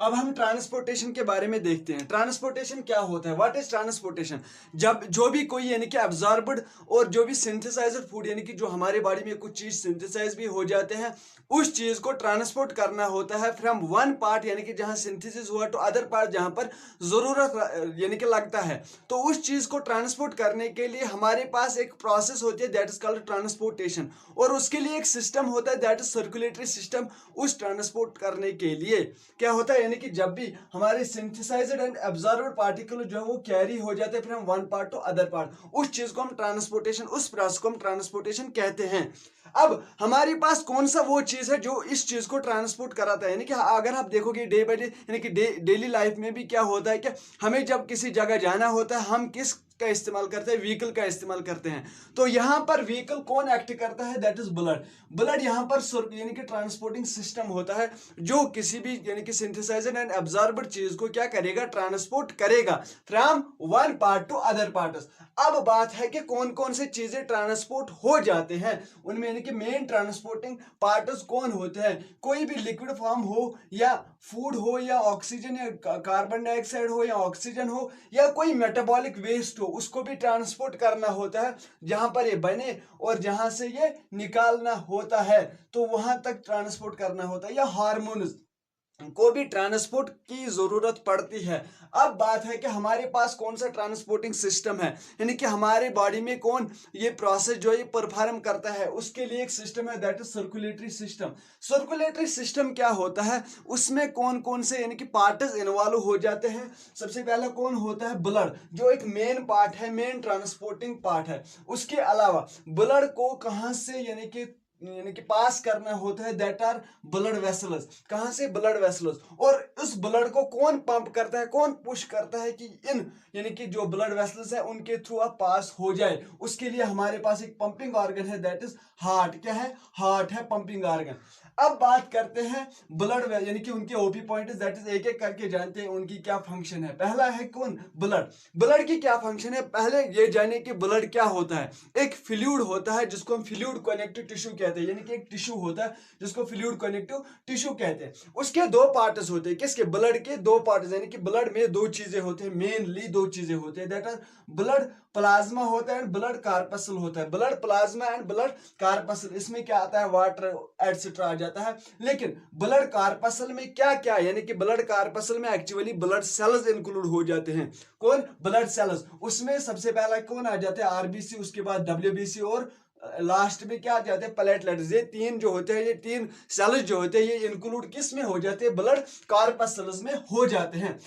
अब हम ट्रांसपोर्टेशन के बारे में देखते हैं। ट्रांसपोर्टेशन क्या होता है? What is transportation? जब जो भी कोई यानी कि एब्जॉर्ब्ड और जो भी सिंथेसाइज्ड फूड यानी कि जो हमारे बॉडी में कुछ चीज सिंथेसाइज भी हो जाते हैं, उस चीज को ट्रांसपोर्ट करना होता है फ्रॉम वन पार्ट यानी कि जहां सिंथेसिस हुआ टू अदर पार्ट जहां पर जरूरत यानी कि लगता है। तो उस चीज को ट्रांसपोर्ट करने के लिए हमारे पास एक प्रोसेस होती है दैट इज कॉल्ड ट्रांसपोर्टेशन, और उसके लिए एक सिस्टम होता है दैट इज सर्कुलेटरी सिस्टम। उस ट्रांसपोर्ट करने के लिए क्या होता है, यानी कि जब भी हमारे सिंथेसाइज्ड एंड एब्जॉर्ब्ड पार्टिकल जो है वो कैरी हो जाते हैं from one part two other part, उस चीज को हम ट्रांसपोर्टेशन, उस प्रोसेस को हम ट्रांसपोर्टेशन कहते हैं। अब हमारे पास कौन सा वो चीज है जो इस चीज को ट्रांसपोर्ट कराता है, यानी कि अगर आप देखोगे डे बाय डे यानी कि डेली लाइफ में भी क्या होता है कि हमें जब किसी जगह जाना होता है हम किस का इस्तेमाल करते हैं, व्हीकल का इस्तेमाल करते हैं। तो यहां पर व्हीकल कौन एक्ट करता है, दैट इज ब्लड। ब्लड यहां पर यानी कि ट्रांसपोर्टिंग सिस्टम होता है जो किसी भी यानी कि सिंथेसाइज्ड एंड एब्जॉर्ब्ड चीज को क्या करेगा, ट्रांसपोर्ट करेगा from one part two other parts. अब बात है कि कौन कौन से चीजें ट्रांसपोर्ट हो जाते हैं, उनमें यानी कि मेन ट्रांसपोर्टिंग पार्ट्स कौन होते हैं। कोई भी लिक्विड फॉर्म हो या फूड हो या ऑक्सीजन या कार्बन डाइऑक्साइड हो या ऑक्सीजन हो या कोई मेटाबॉलिक वेस्ट हो, उसको भी ट्रांसपोर्ट करना होता है जहां पर ये बने और जहां से ये निकालना होता है, तो वहां तक ट्रांसपोर्ट करना होता है। या हार्मोन्स को भी ट्रांसपोर्ट की जरूरत पड़ती है। अब बात है कि हमारे पास कौन सा ट्रांसपोर्टिंग सिस्टम है, यानी कि हमारे बॉडी में कौन ये प्रोसेस जो ये परफॉर्म करता है, उसके लिए एक सिस्टम है that is circulatory system. Circulatory system क्या होता है, उसमें कौन कौन से यानी कि पार्ट्स इन्वॉल्व हो जाते हैं। सबसे पहला कौन होता है, ब्लड, जो एक मेन पार्ट है, मेन ट्रांसपोर्टिंग पार्ट है। उसके अलावा ब्लड को कहां से यानी कि पास करना होता है, दैट आर ब्लड वेसल्स। कहां से, ब्लड वेसल्स। और उस ब्लड को कौन पंप करता है, कौन पुश करता है कि इन यानी कि जो ब्लड वेसल्स है उनके थ्रू आप पास हो जाए, उसके लिए हमारे पास एक पंपिंग ऑर्गन है दैट इज हार्ट। क्या है, हार्ट है पंपिंग ऑर्गन। अब बात करते हैं ब्लड यानी कि उनके ओपी पॉइंट दैट इज एक एक करके जानते हैं उनकी क्या फंक्शन है। पहला है कौन, ब्लड। ब्लड की क्या फंक्शन है, पहले ये जाने कि ब्लड क्या होता है। एक फ्लूइड होता है जिसको हम फ्लूइड कनेक्टिव टिश्यू कहते हैं, यानी कि एक टिश्यू होता है जिसको फ्लूइड कनेक्टिव टिश्यू कहते हैं। उसके दो पार्ट्स होते हैं, किसके, ब्लड के दो पार्ट्स, यानी कि ब्लड में दो चीजें होते हैं, मेनली दो चीजें होते हैं दैट आर ब्लड प्लाज्मा होता है एंड ब्लड कार्पसल होता है। Blood plasma and blood corpuscle, इसमें क्या आता है, वाटर एटसेट्रा आ जाता है। लेकिन ब्लड कार्पसल में क्या क्या, यानी कि ब्लड कार्पसल में एक्चुअली ब्लड सेल्स इंक्लूड हो जाते हैं। कौन, ब्लड सेल्स। उसमें सबसे पहला कौन आ जाता है, आरबीसी, उसके बाद डब्ल्यूबीसी और लास्ट में क्या आ जाते हैं, प्लेटलेट्स। ये तीन जो होते हैं, ये तीन सेल्स जो होते हैं, ये इंक्लूड किस में हो जाते हैं, ब्लड कार्पसल्स में हो जाते हैं।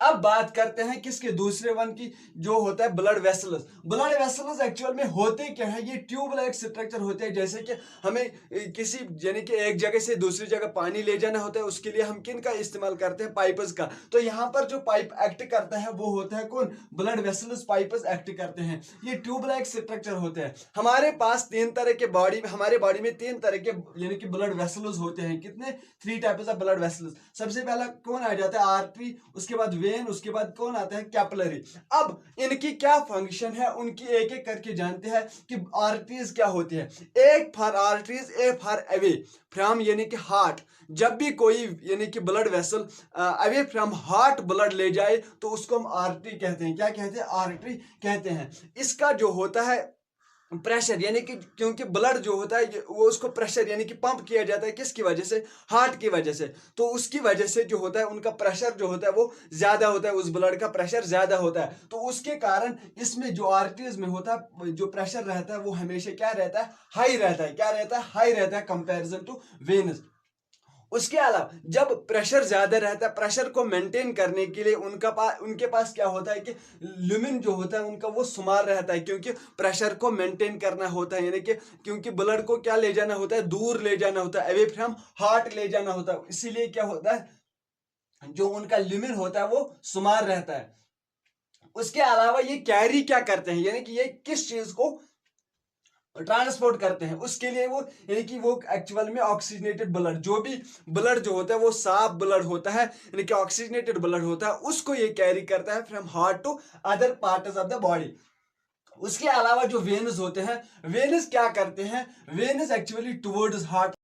अब बात करते हैं किसके, दूसरे वन की, जो होता है blood vessels. Blood vessels actual में होते क्या है, ये ट्यूब लाइक स्ट्रक्चर होते हैं। जैसे कि हमें किसी यानी कि एक जगह से दूसरी जगह पानी ले जाना होता है, उसके लिए हम किन का इस्तेमाल करते हैं, पाइप्स का। तो यहाँ पर जो पाइप एक्ट करता है वो होता है कौन, ब्लड वेसल्स पाइप्स एक्ट करते हैं। ये ट्यूब लाइक स्ट्रक्चर होते हैं। हमारे पास तीन तरह के बॉडी में, हमारे बॉडी में तीन तरह के यानी कि ब्लड वेसल्स होते हैं। कितने, three types of blood vessels. सबसे पहला कौन आ जाता है, आर्टरी, उसके बाद वेन, उसके बाद कौन आता है, कैपिलरी। अब इनकी क्या फंक्शन है, उनकी एक एक करके जानते हैं कि आर्टरीज क्या होती है। एक for arteries, A for away from यानी कि हार्ट। जब भी कोई यानी कि blood vessel away from heart blood ले जाए तो उसको हम आर्टरी कहते हैं। क्या कहते हैं, आर्टरी कहते हैं। इसका जो होता है प्रेशर, यानी कि क्योंकि ब्लड जो होता है वो उसको प्रेशर यानी कि पंप किया जाता है, किसकी वजह से, हार्ट की वजह से। तो उसकी वजह से जो होता है उनका प्रेशर जो होता है वो ज्यादा होता है, उस ब्लड का प्रेशर ज्यादा होता है। तो उसके कारण इसमें जो आर्टरीज में होता है जो प्रेशर रहता है वो हमेशा क्या रहता है, हाई रहता है। क्या रहता है, हाई रहता है कंपेरिजन टू वेन्स। उसके अलावा जब प्रेशर ज्यादा रहता है, प्रेशर को मेंटेन करने के लिए उनके पास क्या होता है कि ल्यूमिन जो होता है उनका वो स्मॉल रहता है, क्योंकि प्रेशर को मेंटेन करना होता है, यानी कि क्योंकि ब्लड को क्या ले जाना होता है, दूर ले जाना होता है, अवे फ्रॉम हार्ट ले जाना होता है। इसीलिए क्या होता है, जो उनका ल्यूमिन होता है वो स्मॉल रहता है। उसके अलावा ये कैरी क्या करते हैं, यानी कि ये किस चीज को ट्रांसपोर्ट करते हैं, उसके लिए वो यानी कि वो एक्चुअल में ऑक्सीजनेटेड ब्लड, जो भी ब्लड जो होता है वो साफ ब्लड होता है, यानी कि ऑक्सीजनेटेड ब्लड होता है, उसको ये कैरी करता है from heart to other parts of the body. उसके अलावा जो वेन्स होते हैं, वेन्स क्या करते हैं, वेन्स एक्चुअली टुवर्ड्स हार्ट